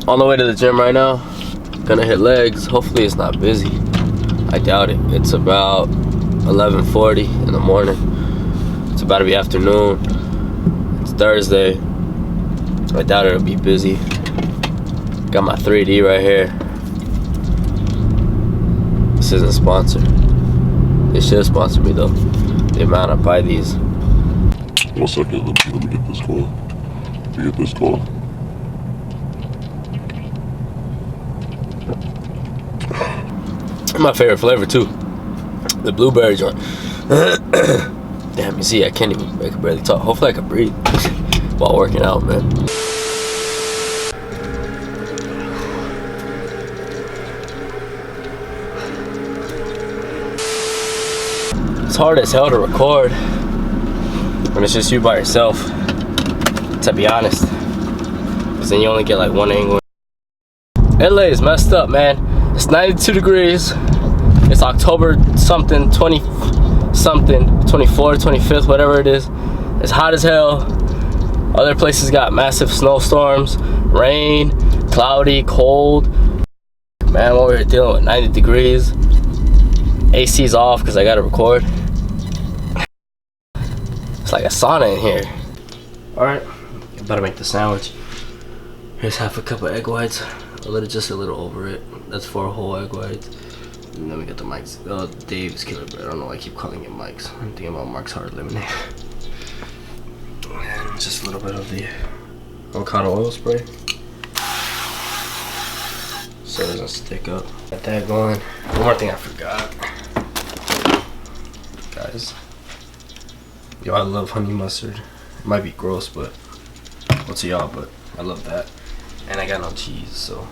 On the way to the gym right now. Gonna hit legs. Hopefully it's not busy. I doubt it. It's about 11:40 in the morning. It's about to be afternoon. It's Thursday. I doubt it'll be busy. Got my 3D right here. This isn't sponsored. They should sponsor me though. The amount I buy these. 1 second, let me get this call. Let me get this call. My favorite flavor too. The blueberry joint. Damn, you see, I can barely talk. Hopefully I can breathe while working out, man. It's hard as hell to record when it's just you by yourself, to be honest. Because then you only get like one angle. LA is messed up, man. It's 92 degrees. It's October something, 20 something, 24th, 25th, whatever it is. It's hot as hell. Other places got massive snowstorms, rain, cloudy, cold. Man, I'm over here dealing with 90 degrees. AC's off because I gotta record. It's like a sauna in here. Alright, I better make the sandwich. Here's half a cup of egg whites. Just a little over it. That's 4 whole egg whites. And then we got the Mike's, Dave's Killer Bread. I don't know why I keep calling it Mike's. I'm thinking about Mark's Hard Lemonade. And just a little bit of the avocado oil spray. So it doesn't stick up. Got that going. One more thing I forgot. Guys. Yo, I love honey mustard. It might be gross, but what's to y'all, but I love that. And I got no cheese, so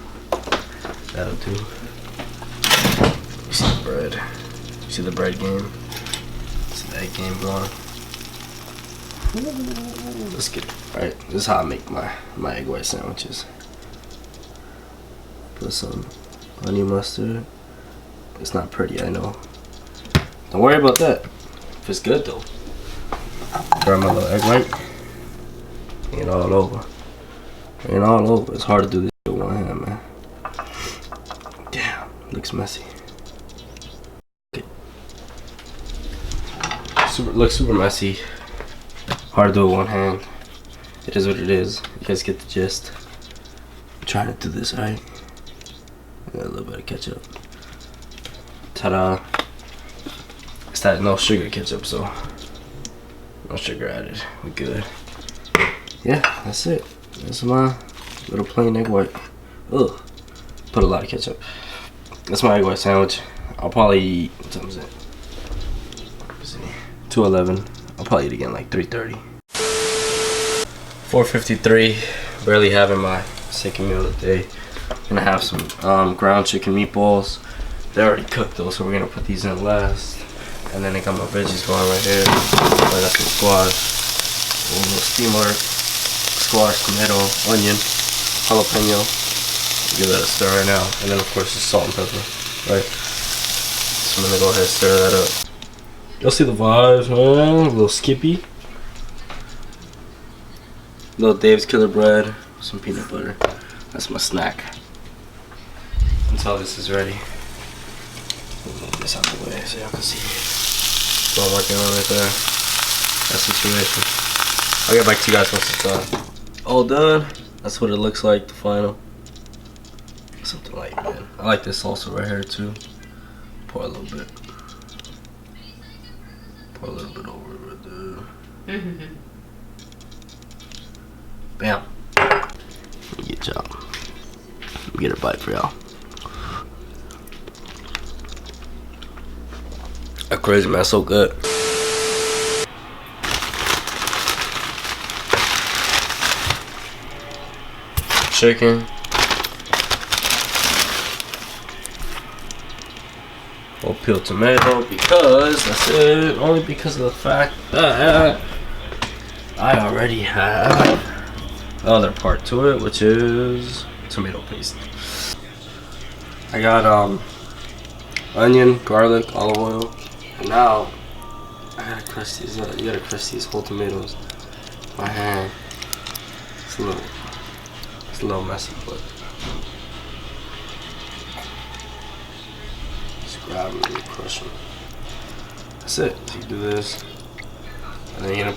that'll do. You see the bread. You see the bread game. See the egg game going. Ooh, let's get it. Alright, this is how I make my egg white sandwiches. Put some honey mustard. It's not pretty, I know. Don't worry about that. If it's good though. Grab my little egg white. Ain't all over. Ain't all over. It's hard to do this with one hand, man. Damn, looks messy. Okay. Looks super messy. Hard to do with one hand. It is what it is. You guys get the gist. I'm trying to do this right. Got a little bit of ketchup. Ta-da. It's that no sugar ketchup, so no sugar added. We good. Yeah, that's it. That's my little plain egg white. Ugh. Put a lot of ketchup. That's my egg white sandwich. I'll probably eat, what time is it? 2:11. I'll probably eat again like 3:30. 4:53. Barely having my second meal of the day. Gonna have some ground chicken meatballs. They're already cooked though, so we're gonna put these in last. And then I got my veggies going right here. I got some squash, a little steamer, squash, tomato, onion, jalapeno. Give that a stir right now. And then of course just salt and pepper, right? So I'm gonna go ahead and stir that up. You'll see the vibes, man. A little Skippy. Little Dave's Killer Bread, some peanut butter. That's my snack. Until this is ready. We'll move this out the way so y'all can see what I'm working on right there. That situation. I'll get back to you guys once it's all done. That's what it looks like, the final. Something light, man. I like this salsa right here too. Pour a little bit. Pour a little bit over it right there. Bam. Let me get y'all. Let me get a bite for y'all. That's crazy, man. So good. Chicken. We'll peel tomato because that's it. Only because of the fact that I already have the other part to it, which is tomato paste. I got onion, garlic, olive oil, and now I gotta crush these. You gotta crush these whole tomatoes by hand. It's a little messy, but grab them and you crush them. That's it. So you do this, and then I'm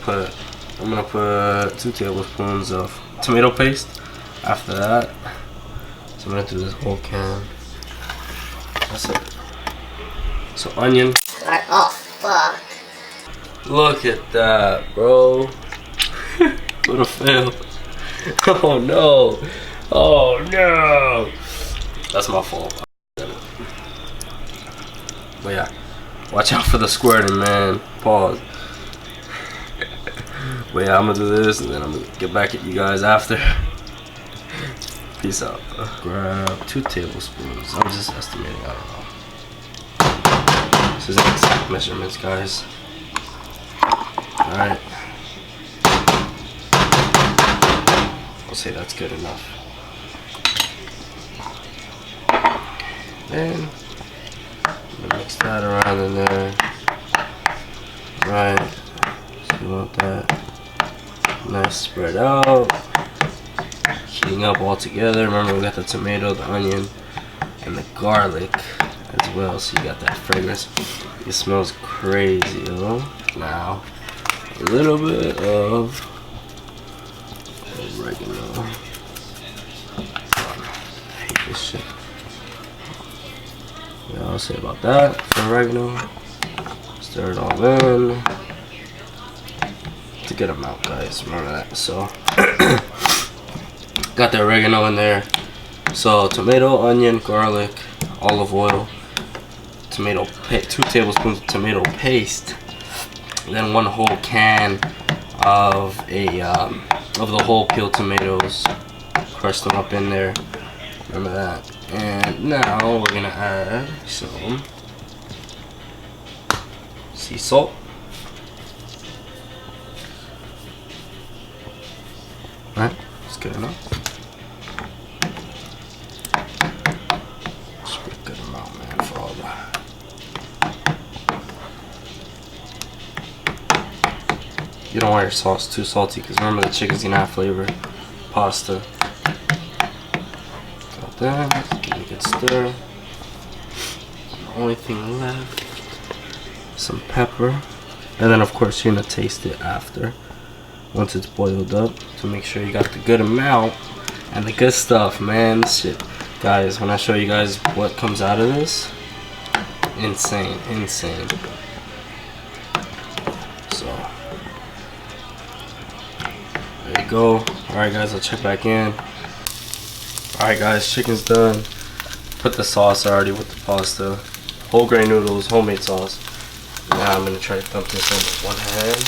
gonna put 2 tablespoons of tomato paste after that. So I'm gonna do this whole can. That's it. So onion. Oh fuck. Look at that, bro. What a fail. Oh no. Oh no. That's my fault. But yeah, watch out for the squirting, man. Pause. But yeah, I'm gonna do this and then I'm gonna get back at you guys after. Peace out. Grab 2 tablespoons. I'm just estimating, I don't know. This isn't exact measurements, guys. Alright. I'll say that's good enough. Then mix that around in there. Right. So you want that nice spread out. Heating up all together. Remember, we got the tomato, the onion, and the garlic as well. So you got that fragrance. It smells crazy, yo. Now, a little bit of oregano. I hate this shit. Yeah, I'll say about that for oregano. Stir it all in. It's a good amount, guys. Remember that. So, got the oregano in there. So, tomato, onion, garlic, olive oil, 2 tablespoons of tomato paste, and then 1 whole can of the whole peeled tomatoes. Crush them up in there. Remember that. And now we're gonna add some sea salt. Alright, that's good enough. It's a pretty good amount, man, for all that. You don't want your sauce too salty because remember the chicken's gonna have flavor. Pasta. Got that. Give it a good stir. The only thing left, some pepper, and then of course you're gonna taste it after once it's boiled up to make sure you got the good amount and the good stuff, man. This shit, guys, when I show you guys what comes out of this, insane. So there you go. Alright guys, I'll check back in. Alright guys, chicken's done. Put the sauce already with the pasta. Whole grain noodles, homemade sauce. Now I'm gonna try to dump this in with one hand.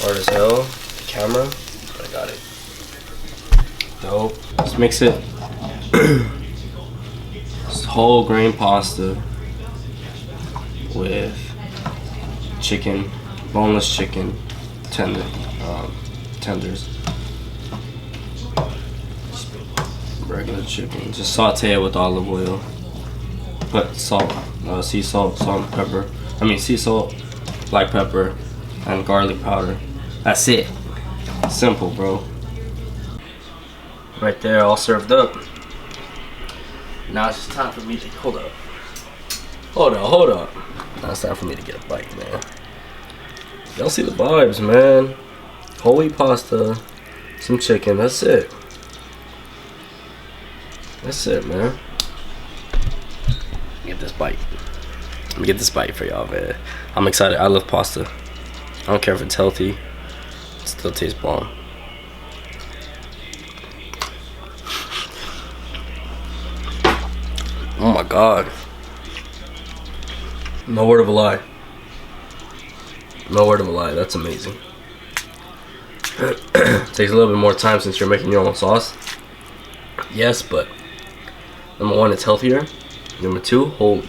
Hard as hell. The camera. But I got it. Dope. Let's mix it. This whole grain pasta with chicken, boneless chicken, tenders. Regular chicken. Just saute it with olive oil. Put salt, sea salt, salt and pepper. Sea salt, black pepper, and garlic powder. That's it. Simple, bro. Right there, all served up. Now it's just time for me to hold up. Now it's time for me to get a bite, man. Y'all see the vibes, man. Whole wheat pasta, some chicken. That's it. That's it, man. Get this bite. Let me get this bite for y'all, man. I'm excited. I love pasta. I don't care if it's healthy. It still tastes bomb. Oh my god. No word of a lie. No word of a lie. That's amazing. Takes a little bit more time since you're making your own sauce. Yes, but number 1, it's healthier. Number 2, holy